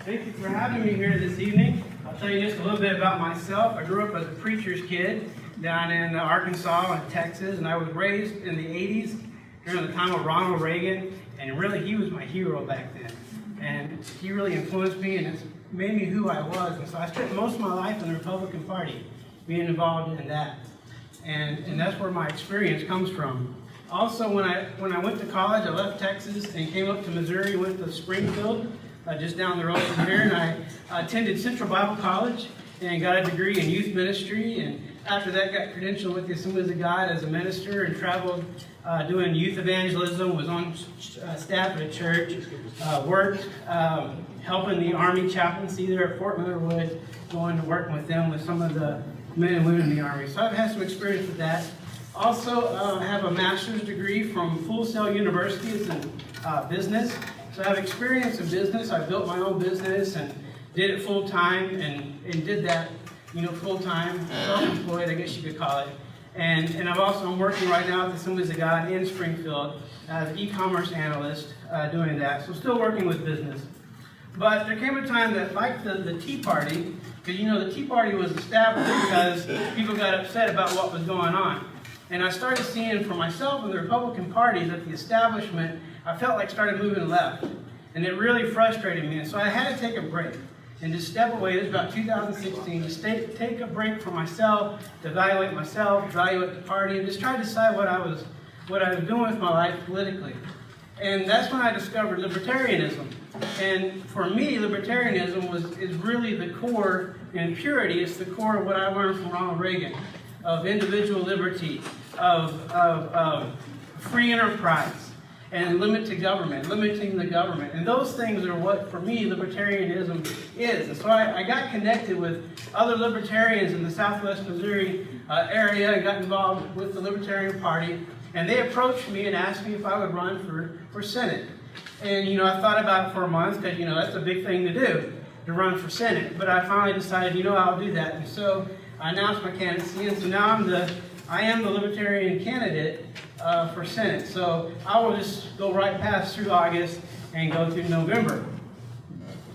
Thank you for having me here this evening. I'll tell you just a little bit about myself. I grew up as a preacher's kid down in Arkansas and Texas, and I was raised in the 80s during the time of Ronald Reagan, and really he was my hero back then. And he really influenced me, and it's made me who I was. And so I spent most of my life in the Republican Party, being involved in that. And that's where my experience comes from. Also, when I went to college, I left Texas and came up to Missouri, went to Springfield, just down the road from here, and I attended Central Bible College and got a degree in youth ministry, and after that got credentialed with the Assemblies of God as a minister and traveled doing youth evangelism, was on staff at a church, worked helping the Army chaplaincy there at Fort Miller Wood, going to working with them with some of the men and women in the Army. So I've had some experience with that. Also have a master's degree from Full Sail University. It's in business. So I have experience in business. I built my own business and did it full time and did that, full time, self-employed, I guess you could call it. And I'm working right now at the Assemblies of God in Springfield as an e-commerce analyst doing that. So still working with business. But there came a time that, like the Tea Party, because the Tea Party was established because people got upset about what was going on. And I started seeing for myself and the Republican Party that the establishment, I felt like started moving left. And it really frustrated me. And so I had to take a break and just step away. This was about 2016, to take a break for myself, to evaluate myself, evaluate the party, and just try to decide what I was doing with my life politically. And that's when I discovered libertarianism. And for me, libertarianism is really the core, in purity, it's the core of what I learned from Ronald Reagan, of individual liberty, of free enterprise, and limiting the government. And those things are what, for me, libertarianism is. And so I got connected with other libertarians in the Southwest Missouri area and got involved with the Libertarian Party. And they approached me and asked me if I would run for Senate. And, I thought about it for a month because, that's a big thing to do, to run for Senate. But I finally decided, I'll do that. And so I announced my candidacy, and so now I am the Libertarian candidate for Senate. So I will just go right past through August and go through November.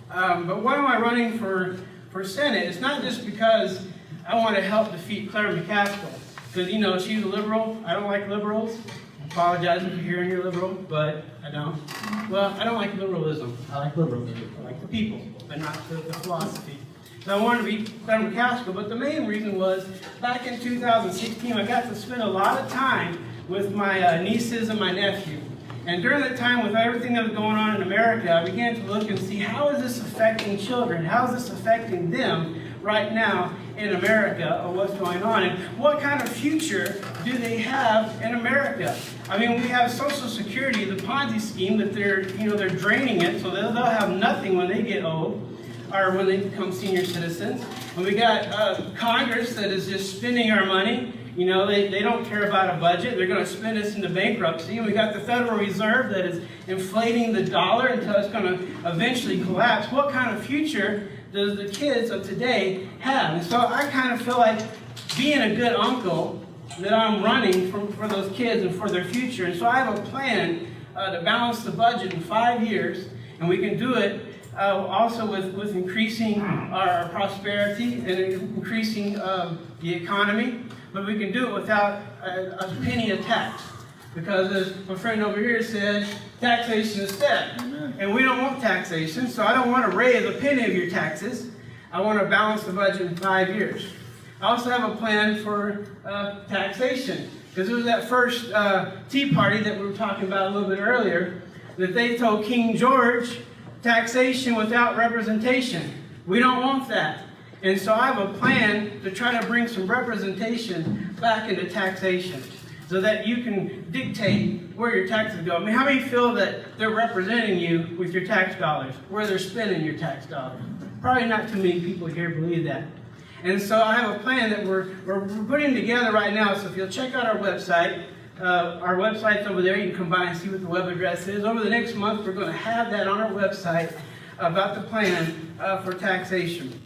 But why am I running for Senate? It's not just because I want to help defeat Claire McCaskill. Because, she's a liberal. I don't like liberals. I apologize if you're hearing you're liberal, but I don't. Well, I don't like liberalism. I like liberalism. I like the people, but not the philosophy. So I wanted to be Claire McCaskill, but the main reason was back in 2016, I got to spend a lot of time with my nieces and my nephew. And during that time, with everything that was going on in America, I began to look and see how is this affecting children? How is this affecting them right now in America, of what's going on? And what kind of future do they have in America? I mean, we have Social Security, the Ponzi scheme that they're draining it, so they'll have nothing when they get old, or when they become senior citizens. And we got Congress that is just spending our money. They don't care about a budget. They're going to spend us into bankruptcy. And we got the Federal Reserve that is inflating the dollar until it's going to eventually collapse. What kind of future does the kids of today have? And so I kind of feel like being a good uncle, that I'm running for those kids and for their future. And so I have a plan to balance the budget in 5 years. And we can do it also with increasing our prosperity and increasing the economy, but we can do it without a penny of tax. Because as my friend over here said, taxation is theft. And we don't want taxation, so I don't want to raise a penny of your taxes. I want to balance the budget in 5 years. I also have a plan for taxation, because it was that first Tea Party that we were talking about a little bit earlier, that they told King George, taxation without representation. We don't want that. And so I have a plan to try to bring some representation back into taxation so that you can dictate where your taxes go. I mean, how many feel that they're representing you with your tax dollars, where they're spending your tax dollars? Probably not too many people here believe that. And so I have a plan that we're putting together right now. So if you'll check out our website's over there. You can come by and see what the web address is. Over the next month, we're going to have that on our website about the plan for taxation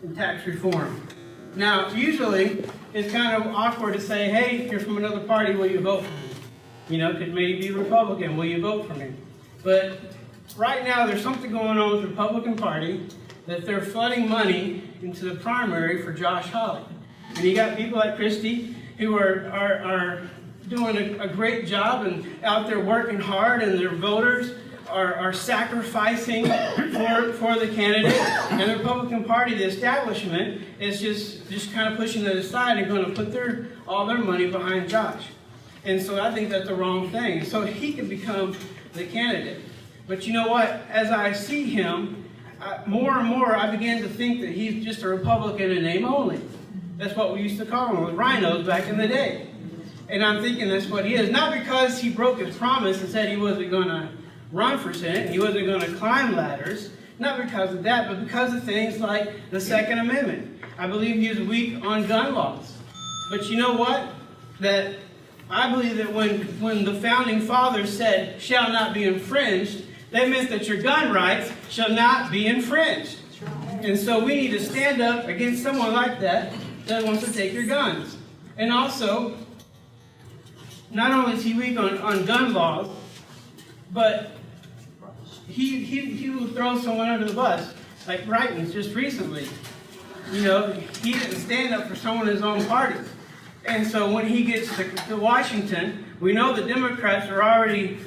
and tax reform. Now, usually, it's kind of awkward to say, hey, if you're from another party, will you vote for me? Could maybe be Republican, will you vote for me? But right now there's something going on with the Republican Party that they're flooding money into the primary for Josh Hawley. And you got people like Christie who are doing a great job and out there working hard, and their voters are sacrificing for the candidate. And the Republican Party, the establishment, is just kind of pushing it aside and going to put all their money behind Josh. And so I think that's the wrong thing. So he can become the candidate. But you know what? As I see him, more and more I begin to think that he's just a Republican in name only. That's what we used to call him, with rhinos back in the day. And I'm thinking that's what he is. Not because he broke his promise and said he wasn't going to run for Senate, he wasn't going to climb ladders. Not because of that, but because of things like the Second Amendment. I believe he is weak on gun laws. But you know what? That I believe that when the Founding Fathers said, shall not be infringed, that meant that your gun rights shall not be infringed. And so we need to stand up against someone like that wants to take your guns. And also, not only is he weak on gun laws, but he will throw someone under the bus, like Brighton's just recently. You know, he didn't stand up for someone in his own party. And so when he gets to Washington, we know the Democrats are already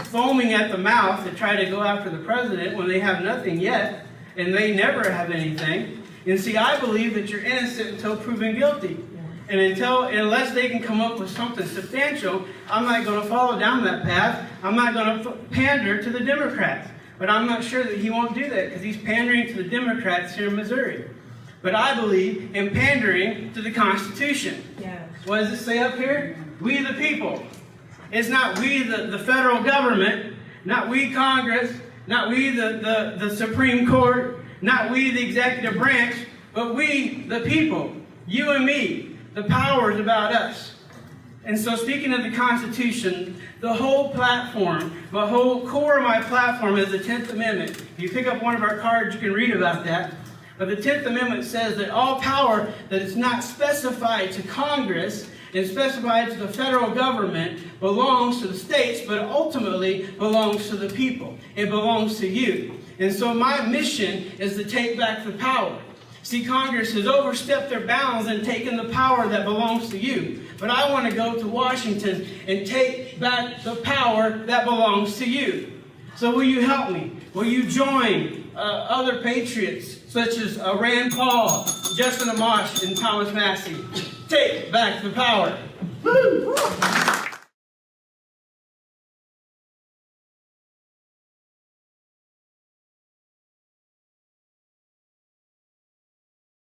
foaming at the mouth to try to go after the president when they have nothing yet, and they never have anything. And see, I believe that you're innocent until proven guilty. And unless they can come up with something substantial, I'm not going to follow down that path. I'm not going to pander to the Democrats. But I'm not sure that he won't do that, because he's pandering to the Democrats here in Missouri. But I believe in pandering to the Constitution. Yes. What does it say up here? We the people. It's not we the federal government, not we Congress, not we the Supreme Court, not we the executive branch, but we the people, you and me. The power is about us. And so speaking of the Constitution, the whole platform, the whole core of my platform is the 10th Amendment. If you pick up one of our cards, you can read about that. But the 10th Amendment says that all power that is not specified to Congress and specified to the federal government belongs to the states, but ultimately belongs to the people. It belongs to you. And so my mission is to take back the power. See, Congress has overstepped their bounds and taken the power that belongs to you. But I want to go to Washington and take back the power that belongs to you. So will you help me? Will you join other patriots such as Rand Paul, Justin Amash, and Thomas Massey? Take back the power. Woo!